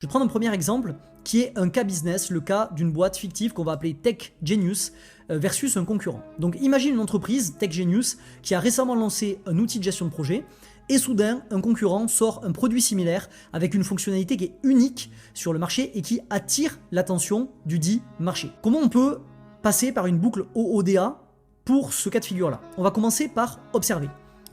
Je vais prendre un premier exemple qui est un cas business, le cas d'une boîte fictive qu'on va appeler Tech Genius versus un concurrent. Donc imagine une entreprise, Tech Genius, qui a récemment lancé un outil de gestion de projet et soudain un concurrent sort un produit similaire avec une fonctionnalité qui est unique sur le marché et qui attire l'attention du dit marché. Comment on peut passer par une boucle OODA pour ce cas de figure-là? On va commencer par observer.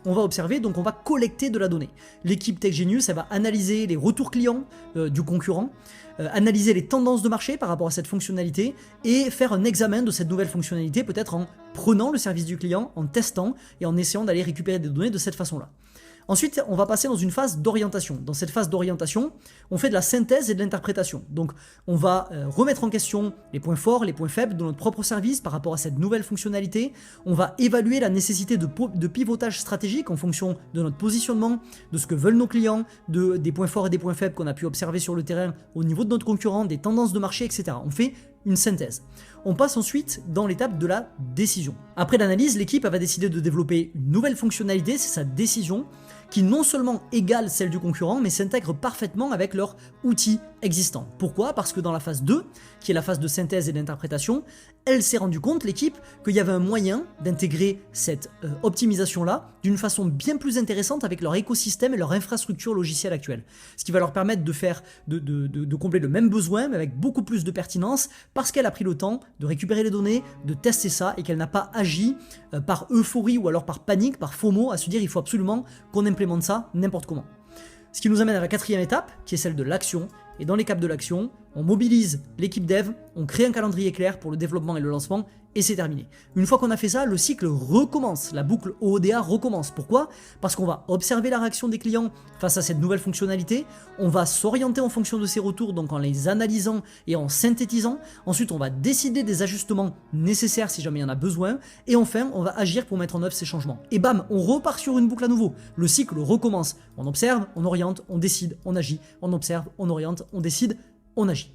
On va observer, donc on va collecter de la donnée. L'équipe Tech Genius, elle va analyser les retours clients du concurrent, analyser les tendances de marché par rapport à cette fonctionnalité et faire un examen de cette nouvelle fonctionnalité, peut-être en prenant le service du client, en testant et en essayant d'aller récupérer des données de cette façon-là. Ensuite, on va passer dans une phase d'orientation. Dans cette phase d'orientation, on fait de la synthèse et de l'interprétation. Donc, on va remettre en question les points forts, les points faibles de notre propre service par rapport à cette nouvelle fonctionnalité. On va évaluer la nécessité de pivotage stratégique en fonction de notre positionnement, de ce que veulent nos clients, des points forts et des points faibles qu'on a pu observer sur le terrain au niveau de notre concurrent, des tendances de marché, etc. On fait une synthèse. On passe ensuite dans l'étape de la décision. Après l'analyse, l'équipe va décider de développer une nouvelle fonctionnalité, c'est sa décision, qui non seulement égale celle du concurrent, mais s'intègre parfaitement avec leur outil existant. Pourquoi? Parce que dans la phase 2, qui est la phase de synthèse et d'interprétation, elle s'est rendue compte, l'équipe, qu'il y avait un moyen d'intégrer cette optimisation-là d'une façon bien plus intéressante avec leur écosystème et leur infrastructure logicielle actuelle. Ce qui va leur permettre de combler le même besoin, mais avec beaucoup plus de pertinence, parce qu'elle a pris le temps de récupérer les données, de tester ça, et qu'elle n'a pas agi par euphorie ou alors par panique, par FOMO, à se dire il faut absolument qu'on implémente ça n'importe comment. Ce qui nous amène à la quatrième étape, qui est celle de l'action. Et dans l'étape de l'action, on mobilise l'équipe dev, on crée un calendrier clair pour le développement et le lancement, et c'est terminé. Une fois qu'on a fait ça, le cycle recommence, la boucle OODA recommence. Pourquoi? Parce qu'on va observer la réaction des clients face à cette nouvelle fonctionnalité, on va s'orienter en fonction de ces retours, donc en les analysant et en synthétisant. Ensuite, on va décider des ajustements nécessaires si jamais il y en a besoin, et enfin, on va agir pour mettre en œuvre ces changements. Et bam, on repart sur une boucle à nouveau. Le cycle recommence. On observe, on oriente, on décide, on agit. On observe, on oriente, on décide, on agit.